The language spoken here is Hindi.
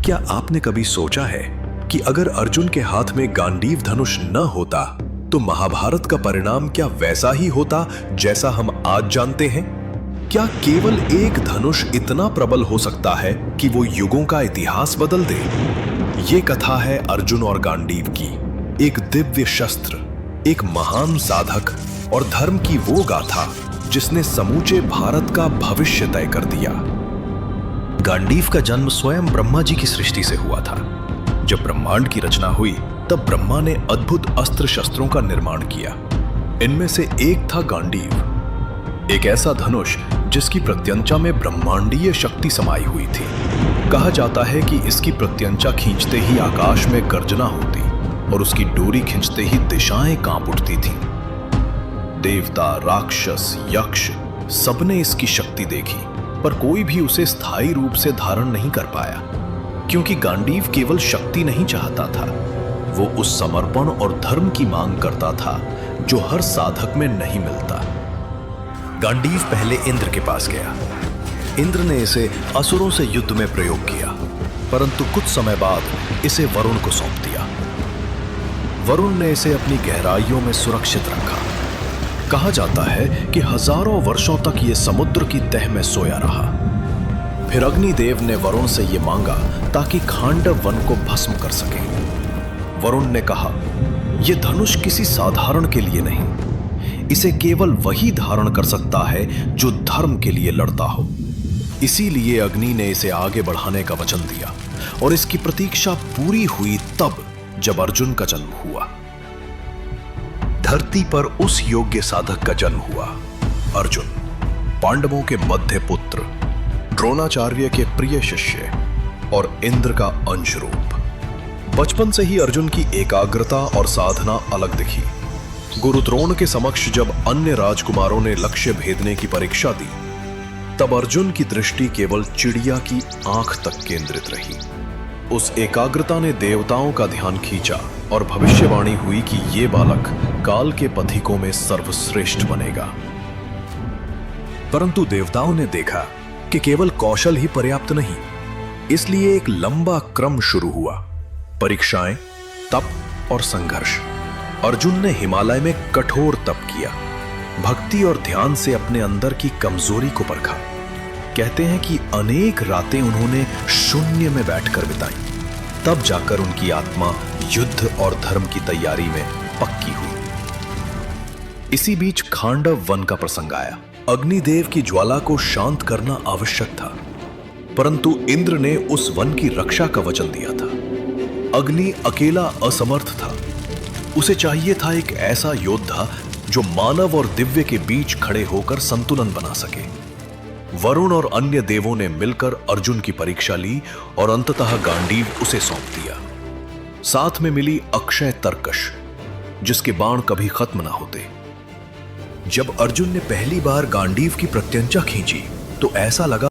क्या आपने कभी सोचा है कि अगर अर्जुन के हाथ में गांडीव धनुष न होता तो महाभारत का परिणाम क्या वैसा ही होता जैसा हम आज जानते हैं? क्या केवल एक धनुष इतना प्रबल हो सकता है कि वो युगों का इतिहास बदल दे? ये कथा है अर्जुन और गांडीव की, एक दिव्य शस्त्र, एक महान साधक और धर्म की वो गाथा जिसने समूचे भारत का भविष्य तय कर दिया। गांडीव का जन्म स्वयं ब्रह्मा जी की सृष्टि से हुआ था। जब ब्रह्मांड की रचना हुई तब ब्रह्मा ने अद्भुत अस्त्र शस्त्रों का निर्माण किया। इनमें से एक था गांडीव, एक ऐसा धनुष जिसकी प्रत्यंचा में ब्रह्मांडीय शक्ति समाई हुई थी। कहा जाता है कि इसकी प्रत्यंचा खींचते ही आकाश में गर्जना होती और उसकी डोरी खींचते ही दिशाएं कांप उठती थीं। देवता, राक्षस, यक्ष सबने इसकी शक्ति देखी, पर कोई भी उसे स्थायी रूप से धारण नहीं कर पाया, क्योंकि गांडीव केवल शक्ति नहीं चाहता था, वो उस समर्पण और धर्म की मांग करता था जो हर साधक में नहीं मिलता। गांडीव पहले इंद्र के पास गया। इंद्र ने इसे असुरों से युद्ध में प्रयोग किया, परंतु कुछ समय बाद इसे वरुण को सौंप दिया। वरुण ने इसे अपनी गहराइयों में सुरक्षित रखा। कहा जाता है कि हजारों वर्षों तक यह समुद्र की तह में सोया रहा। फिर अग्निदेव ने वरुण से यह मांगा ताकि खांडव वन को भस्म कर सके। वरुण ने कहा, यह धनुष किसी साधारण के लिए नहीं, इसे केवल वही धारण कर सकता है जो धर्म के लिए लड़ता हो। इसीलिए अग्नि ने इसे आगे बढ़ाने का वचन दिया और इसकी प्रतीक्षा पूरी हुई तब जब अर्जुन का जन्म हुआ। धरती पर उस योग्य साधक का जन्म हुआ, अर्जुन, पांडवों के मध्य पुत्र, द्रोणाचार्य के प्रिय शिष्य और इंद्र का अंश रूप। बचपन से ही अर्जुन की एकाग्रता और साधना अलग दिखी। गुरु द्रोण के समक्ष जब अन्य राजकुमारों ने लक्ष्य भेदने की परीक्षा दी, तब अर्जुन की दृष्टि केवल चिड़िया की आंख तक केंद्रित रही। उस एकाग्रता ने देवताओं का ध्यान खींचा और भविष्यवाणी हुई कि ये बालक काल के पथिकों में सर्वश्रेष्ठ बनेगा। परंतु देवताओं ने देखा कि केवल कौशल ही पर्याप्त नहीं, इसलिए एक लंबा क्रम शुरू हुआ। परीक्षाएं, तप और संघर्ष। अर्जुन ने हिमालय में कठोर तप किया, भक्ति और ध्यान से अपने अंदर की कमजोरी को परखा। कहते हैं कि अनेक रातें उन्होंने शून्य में बैठकर बिताई, तब जाकर उनकी आत्मा युद्ध और धर्म की तैयारी में पक्की हुई। इसी बीच खांडव वन का प्रसंग आया। अग्निदेव की ज्वाला को शांत करना आवश्यक था, परंतु इंद्र ने उस वन की रक्षा का वचन दिया था। अग्नि अकेला असमर्थ था, उसे चाहिए था एक ऐसा योद्धा जो मानव और दिव्य के बीच खड़े होकर संतुलन बना सके। वरुण और अन्य देवों ने मिलकर अर्जुन की परीक्षा ली और अंततः गांडीव उसे सौंप दिया। साथ में मिली अक्षय तरकश, जिसके बाण कभी खत्म ना होते। जब अर्जुन ने पहली बार गांडीव की प्रत्यंचा खींची तो ऐसा लगा